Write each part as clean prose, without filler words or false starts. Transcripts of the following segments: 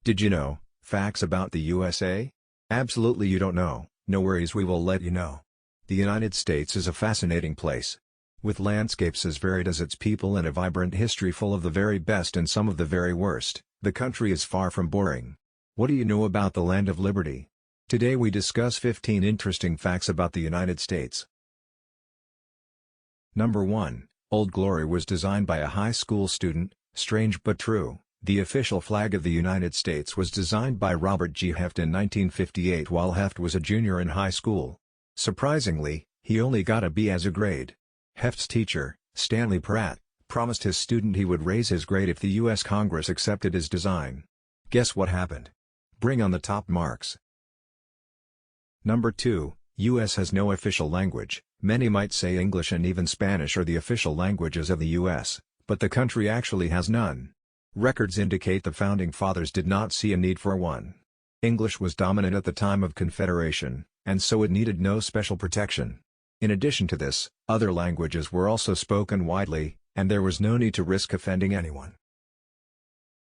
Did you know, facts about the USA? Absolutely you don't know, no worries, we will let you know. The United States is a fascinating place. With landscapes as varied as its people and a vibrant history full of the very best and some of the very worst, the country is far from boring. What do you know about the land of liberty? Today we discuss 15 interesting facts about the United States. Number 1. Old Glory was designed by a high school student. Strange but true. The official flag of the United States was designed by Robert G. Heft in 1958 while Heft was a junior in high school. Surprisingly, he only got a B as a grade. Heft's teacher, Stanley Pratt, promised his student he would raise his grade if the U.S. Congress accepted his design. Guess what happened? Bring on the top marks. Number 2. U.S. has no official language. Many might say English and even Spanish are the official languages of the U.S., but the country actually has none. Records indicate the Founding Fathers did not see a need for one. English was dominant at the time of Confederation, and so it needed no special protection. In addition to this, other languages were also spoken widely, and there was no need to risk offending anyone.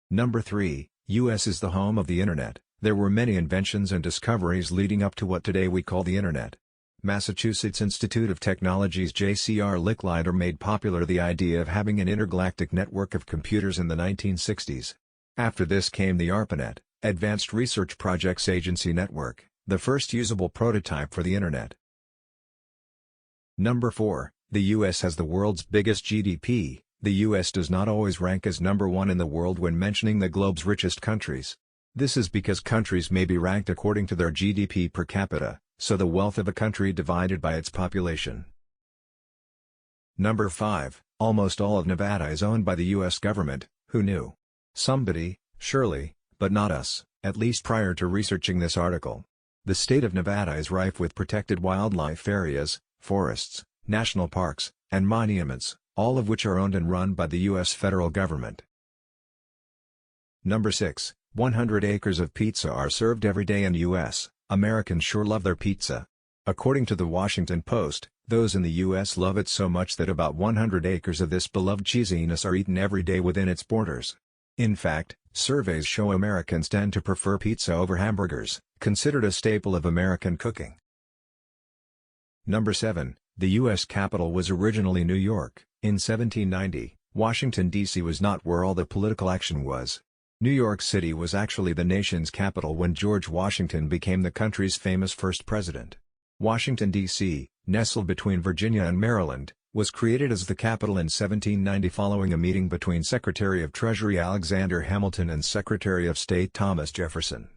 Number 3. U.S. is the home of the Internet. There were many inventions and discoveries leading up to what today we call the Internet. Massachusetts Institute of Technology's J.C.R. Licklider made popular the idea of having an intergalactic network of computers in the 1960s. After this came the ARPANET, Advanced Research Projects Agency Network, the first usable prototype for the Internet. Number 4. The U.S. has the world's biggest GDP. The U.S. does not always rank as number 1 in the world when mentioning the globe's richest countries. This is because countries may be ranked according to their GDP per capita, so the wealth of a country divided by its population. Number 5. Almost all of Nevada is owned by the U.S. government. Who knew? Somebody, surely, but not us, at least prior to researching this article. The state of Nevada is rife with protected wildlife areas, forests, national parks, and monuments, all of which are owned and run by the U.S. federal government. Number 6. 100 acres of pizza are served every day in U.S. Americans sure love their pizza. According to the Washington Post, those in the U.S. love it so much that about 100 acres of this beloved cheesiness are eaten every day within its borders. In fact, surveys show Americans tend to prefer pizza over hamburgers, considered a staple of American cooking. Number 7. The U.S. capital was originally New York. In 1790, Washington, D.C. was not where all the political action was. New York City was actually the nation's capital when George Washington became the country's famous first president. Washington, D.C., nestled between Virginia and Maryland, was created as the capital in 1790 following a meeting between Secretary of Treasury Alexander Hamilton and Secretary of State Thomas Jefferson.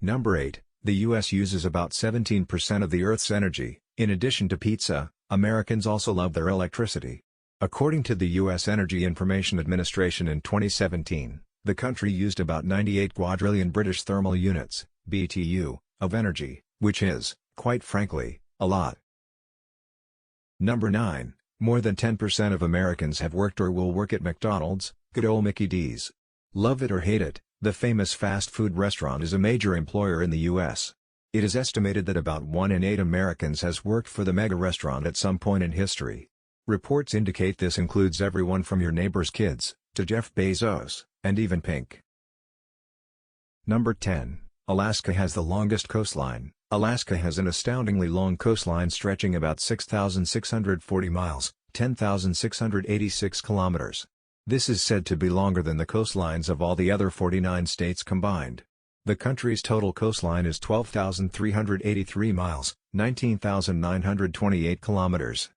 Number 8. The U.S. uses about 17% of the Earth's energy. In addition to pizza, Americans also love their electricity. According to the U.S. Energy Information Administration in 2017, the country used about 98 quadrillion British thermal units, BTU, of energy, which is, quite frankly, a lot. Number 9. More than 10% of Americans have worked or will work at McDonald's, good old Mickey D's. Love it or hate it, the famous fast food restaurant is a major employer in the U.S. It is estimated that about 1 in 8 Americans has worked for the mega restaurant at some point in history. Reports indicate this includes everyone from your neighbor's kids, to Jeff Bezos, and even Pink. Number 10. Alaska has the longest coastline. Alaska has an astoundingly long coastline stretching about 6,640 miles, 10,686 kilometers. This is said to be longer than the coastlines of all the other 49 states combined. The country's total coastline is 12,383 miles, 19,928 kilometers.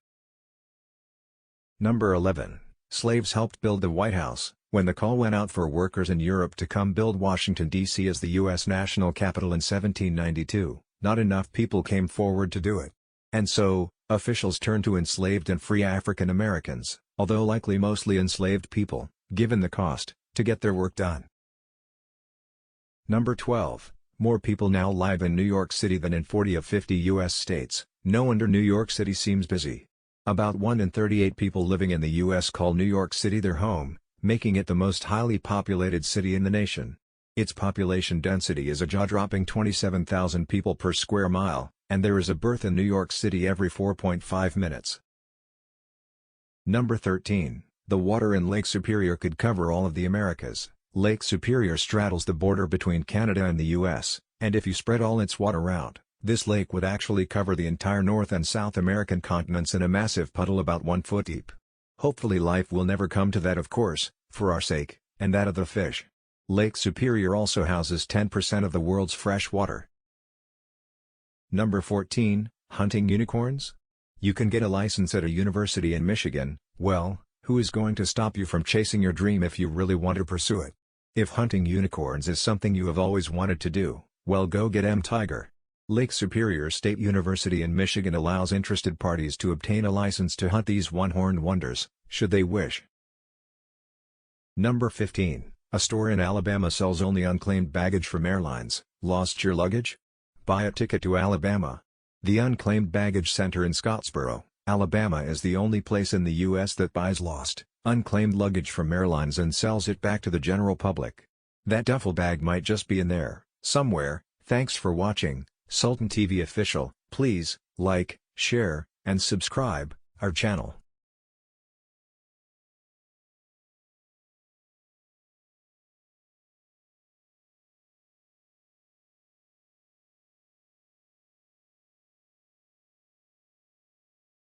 Number 11. Slaves helped build the White House. When the call went out for workers in Europe to come build Washington, D.C. as the U.S. national capital in 1792, not enough people came forward to do it. And so, officials turned to enslaved and free African Americans, although likely mostly enslaved people, given the cost, to get their work done. Number 12. More people now live in New York City than in 40 of 50 U.S. states. No wonder New York City seems busy. About 1 in 38 people living in the U.S. call New York City their home, making it the most highly populated city in the nation. Its population density is a jaw-dropping 27,000 people per square mile, and there is a birth in New York City every 4.5 minutes. Number 13. The water in Lake Superior could cover all of the Americas. Lake Superior straddles the border between Canada and the US, and if you spread all its water out, this lake would actually cover the entire North and South American continents in a massive puddle about 1 foot deep. Hopefully life will never come to that, of course, for our sake, and that of the fish. Lake Superior also houses 10% of the world's fresh water. Number 14, hunting unicorns? You can get a license at a university in Michigan. Well, who is going to stop you from chasing your dream if you really want to pursue it? If hunting unicorns is something you have always wanted to do, well, go get Tiger. Lake Superior State University in Michigan allows interested parties to obtain a license to hunt these one-horned wonders, should they wish. Number 15, a store in Alabama sells only unclaimed baggage from Airlines. Lost your luggage? Buy a ticket to Alabama. The Unclaimed Baggage Center in Scottsboro, Alabama is the only place in the U.S. that buys lost, unclaimed luggage from airlines and sells it back to the general public. That duffel bag might just be in there, somewhere. Thanks for watching, Sultan TV Official. Please, like, share, and subscribe our channel.